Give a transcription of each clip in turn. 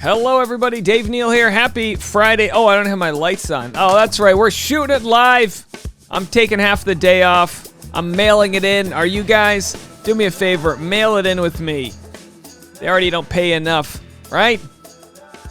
Hello, everybody. Dave Neal here. Happy Friday. Oh, I don't have my lights on. Oh, that's right. We're shooting it live. I'm taking half the day off. I'm mailing it in. Are you guys? Do me a favor. Mail it in with me. They already don't pay enough, right?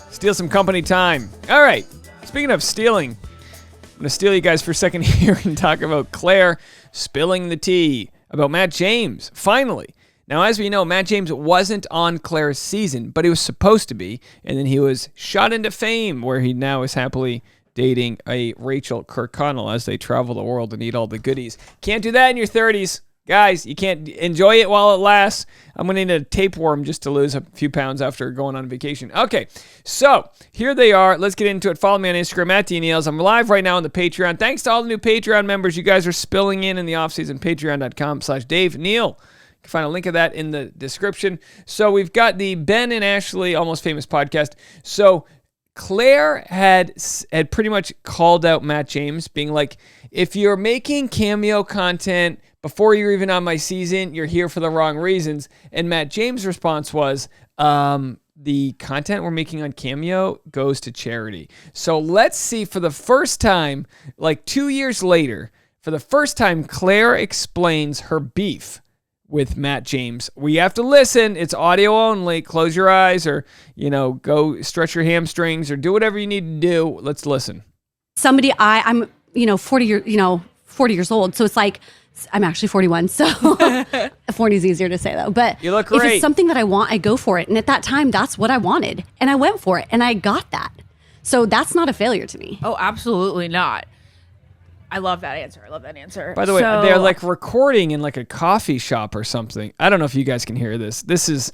Steal some company time. All right. Speaking of stealing, I'm going to steal you guys for a second here and talk about Claire spilling the tea about Matt James. Finally. Now, as we know, Matt James wasn't on Claire's season, but he was supposed to be, and then he was shot into fame, where he now is happily dating a Rachel Kirkconnell as they travel the world and eat all the goodies. Can't do that in your 30s. Guys, you can't enjoy it while it lasts. I'm going to need a tapeworm just to lose a few pounds after going on vacation. Okay, so here they are. Let's get into it. Follow me on Instagram at DNeals. I'm live right now on the Patreon. Thanks to all the new Patreon members. You guys are spilling in the offseason. Patreon.com/Dave Neal. You can find a link of that in the description. So we've got the Ben and Ashley Almost Famous podcast. So Claire had pretty much called out Matt James, being like, if you're making cameo content before you're even on my season, you're here for the wrong reasons. And Matt James' response was, the content we're making on Cameo goes to charity. So let's see, for the first time, like 2 years later, for the first time, Claire explains her beef with Matt James. We have to listen. It's audio only. Close your eyes or, go stretch your hamstrings or do whatever you need to do. Let's listen. I'm 40 years old. So it's like, I'm actually 41. So 40 is easier to say though. But you look great. If it's something that I want, I go for it. And at that time, that's what I wanted. And I went for it and I got that. So that's not a failure to me. Oh, absolutely not. I love that answer. By the way, they're like recording in like a coffee shop or something. I don't know if you guys can hear this. This is,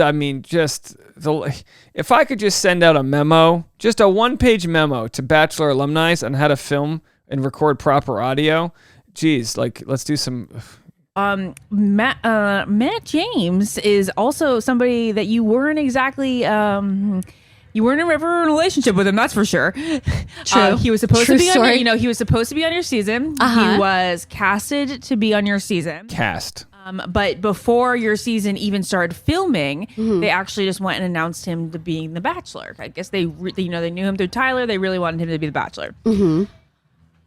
I mean, if I could just send out a memo, just a 1-page memo to Bachelor alumni on how to film and record proper audio. Geez, like let's do some. Matt James is also somebody that you weren't exactly. You weren't ever in a relationship with him, that's for sure. True. He was supposed True to be story. on he was supposed to be on your season. Uh-huh. He was casted to be on your season. Cast. But before your season even started filming, they actually just went and announced him to being the Bachelor. I guess they knew him through Tyler. They really wanted him to be the Bachelor. Mm-hmm.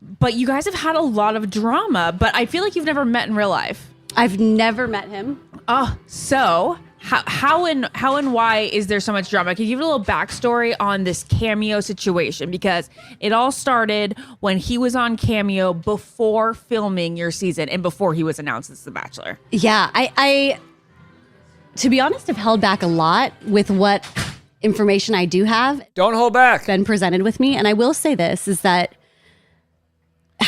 But you guys have had a lot of drama, but I feel like you've never met in real life. I've never met him. Oh, so how and why is there so much drama? Can you give a little backstory on this Cameo situation? Because it all started when he was on Cameo before filming your season and before he was announced as the Bachelor. Yeah, I to be honest, have held back a lot with what information I do have. Don't hold back. Been presented with me. And I will say this, is that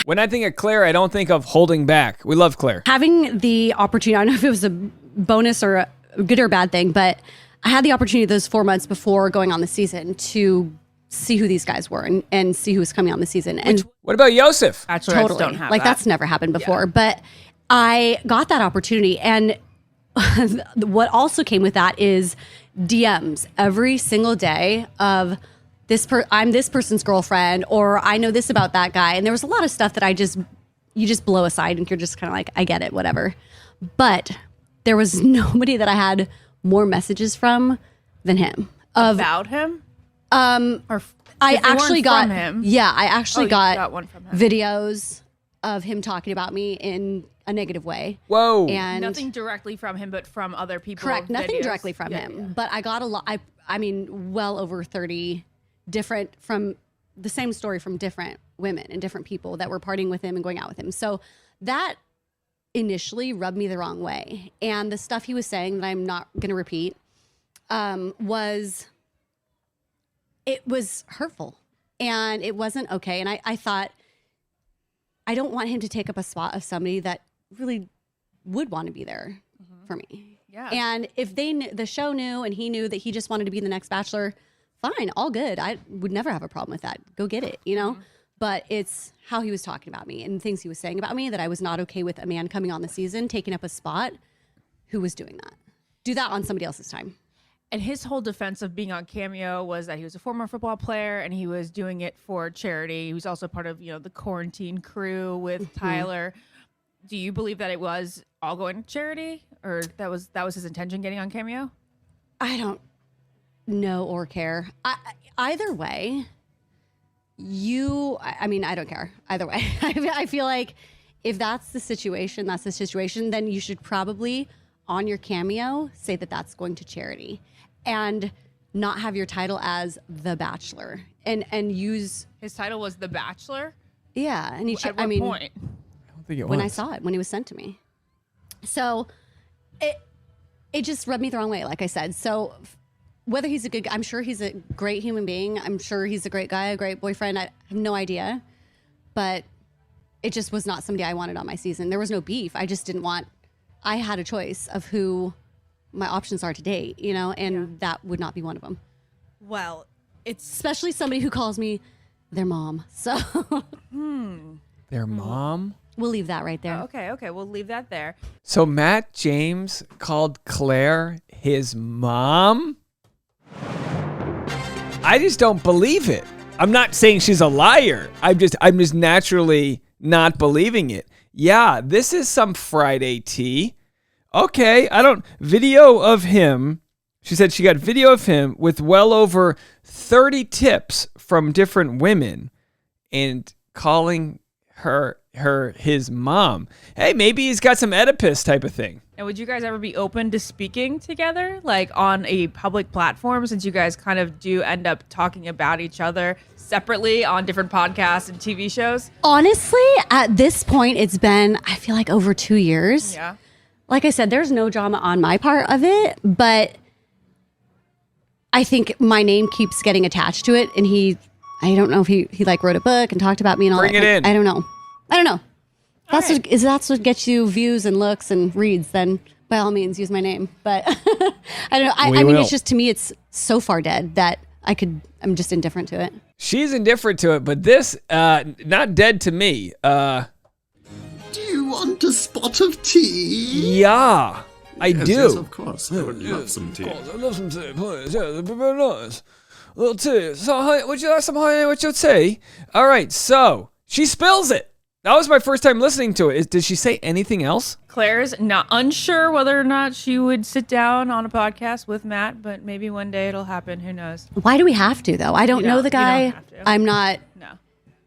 when I think of Claire, I don't think of holding back. We love Claire. having the opportunity, I don't know if it was a bonus or a good or bad thing, but I had the opportunity those 4 months before going on the season to see who these guys were and see who was coming on the season. And What about Yosef? Bachelorettes totally, don't have like that. that's never happened before. Yeah. But I got that opportunity, and what also came with that is DMs every single day of I'm this person's girlfriend, or I know this about that guy. And there was a lot of stuff that you just blow aside and you're just kind of like, I get it, whatever. But there was nobody that I had more messages from than him. About him? Or I actually got from him. Yeah, I actually got one from him. videos of him talking about me in a negative way. Whoa. And Nothing directly from him, but from other people. correct, nothing videos. directly from him. Yeah. But I got a lot. I mean, well over 30 different from the same story from different women and different people that were partying with him and going out with him. So that initially rubbed me the wrong way. And the stuff he was saying that I'm not going to repeat was hurtful and it wasn't okay. And I thought, I don't want him to take up a spot of somebody that really would want to be there for me. Yeah. And if the show knew and he knew that he just wanted to be the next Bachelor, fine, all good. I would never have a problem with that. Go get it, But it's how he was talking about me and things he was saying about me that I was not okay with a man coming on the season, taking up a spot who was doing that. Do that on somebody else's time. And his whole defense of being on Cameo was that he was a former football player and he was doing it for charity. He was also part of, the quarantine crew with Tyler. Do you believe that it was all going to charity, or that was his intention getting on Cameo? I don't know or care. Either way, I mean, I don't care. Either way. I feel like if that's the situation, then you should probably, on your Cameo, say that that's going to charity. And not have your title as The Bachelor. And use... His title was The Bachelor? Yeah. And At what point? I don't think it was. When I saw it, when it was sent to me. So it just rubbed me the wrong way, like I said. So whether he's a good guy, I'm sure he's a great human being. I'm sure he's a great guy, a great boyfriend. I have no idea. But it just was not somebody I wanted on my season. There was no beef. I just didn't want... I had a choice of who my options are to date, and that would not be one of them. Well, it's... Especially somebody who calls me their mom. So... Their mom? We'll leave that right there. Okay, we'll leave that there. So Matt James called Claire his mom? I just don't believe it. I'm not saying she's a liar. I'm just naturally not believing it. Yeah, this is some Friday tea. Okay, video of him. She said she got video of him with well over 30 tips from different women and calling her his mom. Hey, maybe he's got some Oedipus type of thing. And would you guys ever be open to speaking together, like on a public platform, since you guys kind of do end up talking about each other separately on different podcasts and TV shows? Honestly, at this point, it's been, I feel like, over 2 years. Yeah. Like I said, there's no drama on my part of it, but I think my name keeps getting attached to it, and I don't know if he like wrote a book and talked about me and all that. Bring it in. I don't know. That's what gets you views and looks and reads, then by all means use my name. But I don't know. I mean, it's just, to me, it's so far dead that I'm just indifferent to it. She's indifferent to it, but this, not dead to me. Do you want a spot of tea? Yeah, I do. Yes, of course. I would love some tea. I love some tea, please. Yeah, that'd be very nice. A little tea. So, honey, would you like some honey with your tea? All right, so she spills it. That was my first time listening to it. Did she say anything else? Claire's not unsure whether or not she would sit down on a podcast with Matt, but maybe one day it'll happen. Who knows? Why do we have to, though? I don't know the guy. You don't have to. I'm not. No.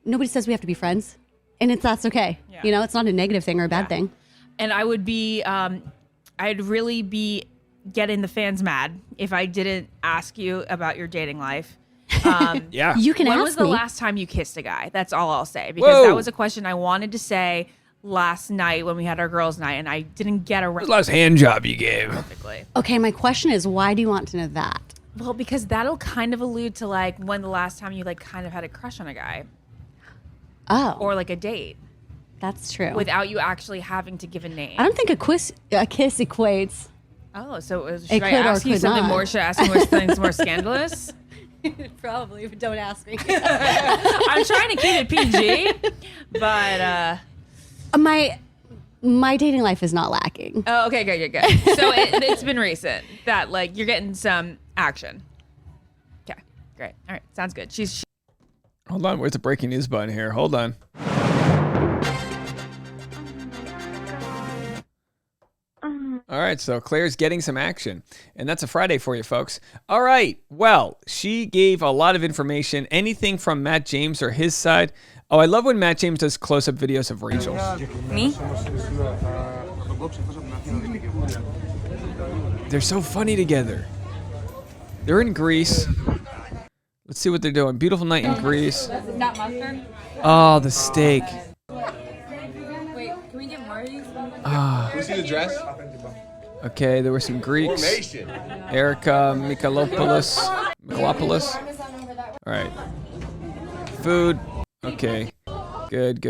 Nobody says we have to be friends. And that's okay. Yeah. It's not a negative thing or a bad thing. And I would be, I'd really be getting the fans mad if I didn't ask you about your dating life. Yeah. You can When ask was the me. last time you kissed a guy? That's all I'll say. Because Whoa. that was a question I wanted to say last night when we had our girls' night, and I didn't get around. The last hand job you gave. Perfectly. Okay, my question is, why do you want to know that? Well, because that'll kind of allude to like when the last time you like kind of had a crush on a guy Oh, or like a date that's true. without you actually having to give a name. I don't think a kiss equates. Oh, so It should I could or ask you could something not. more? Should I ask you more things more scandalous? Probably, but don't ask me. I'm trying to keep it PG, but My dating life is not lacking. oh, okay, good. So it's been recent that like you're getting some action. Okay, great. All right, sounds good. She's Hold on, where's the breaking news button here? Hold on. All right, so Claire's getting some action, and that's a Friday for you, folks. All right, well, she gave a lot of information, anything from Matt James or his side. Oh, I love when Matt James does close-up videos of Rachel. Me? They're so funny together. They're in Greece. Let's see what they're doing. Beautiful night in Greece. Not mustard? Oh, the steak. Wait, can we get more of these? You see the dress? Okay, there were some Greeks. Formation. Erica Michalopoulos. All right. Food. Okay. Good.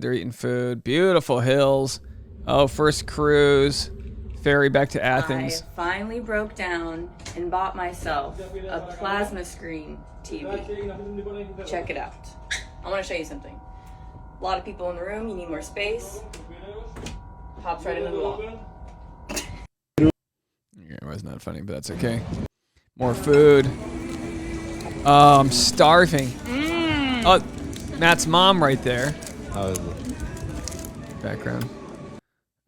They're eating food. Beautiful hills. Oh, first cruise. Ferry back to Athens. I finally broke down and bought myself a plasma screen TV. Check it out. I want to show you something. A lot of people in the room. You need more space. Pops right into the wall. Yeah, it was not funny, but that's okay. More food. Oh, I'm starving. Oh, Matt's mom right there. Background.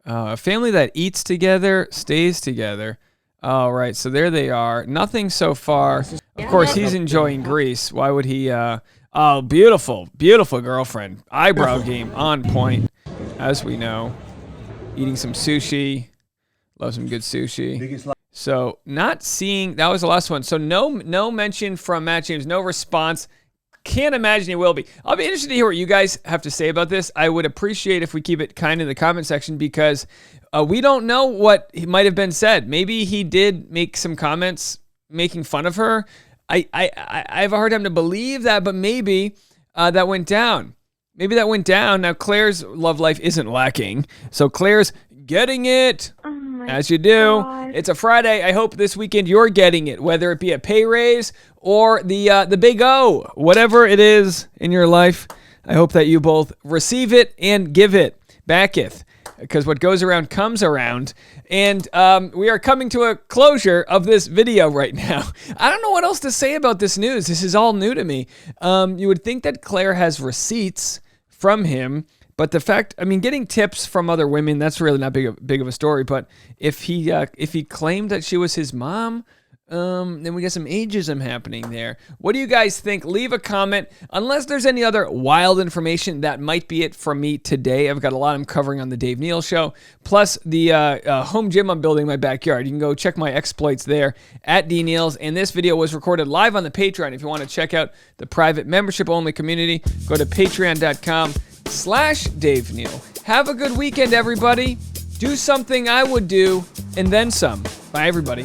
A family that eats together stays together. All right, so there they are. Nothing so far. Of course, he's enjoying Greece. Why would he? Oh, beautiful, beautiful girlfriend. Eyebrow game on point, as we know. Eating some sushi. Love some good sushi. So not seeing, that was the last one. So no mention from Matt James, no response. Can't imagine he will be. I'll be interested to hear what you guys have to say about this. I would appreciate if we keep it kind in the comment section because we don't know what might have been said. Maybe he did make some comments making fun of her. I have a hard time to believe that, but maybe that went down. Maybe that went down. Now, Claire's love life isn't lacking. So Claire's getting it, as you do. God. It's a Friday. I hope this weekend you're getting it, whether it be a pay raise or the big O, whatever it is in your life. I hope that you both receive it and give it, backeth, because what goes around comes around. And we are coming to a closure of this video right now. I don't know what else to say about this news. This is all new to me. You would think that Claire has receipts from him, but the fact, I mean, getting tips from other women, that's really not big of a story. But if he claimed that she was his mom, then we got some ageism happening there. What do you guys think? Leave a comment. Unless there's any other wild information, that might be it from me today. I've got a lot I'm covering on the Dave Neal Show, plus the home gym I'm building in my backyard. You can go check my exploits there at DNeals. And this video was recorded live on the Patreon. If you want to check out the private membership-only community, go to patreon.com/Dave Neal. Have a good weekend, everybody. Do something I would do, and then some. Bye, everybody.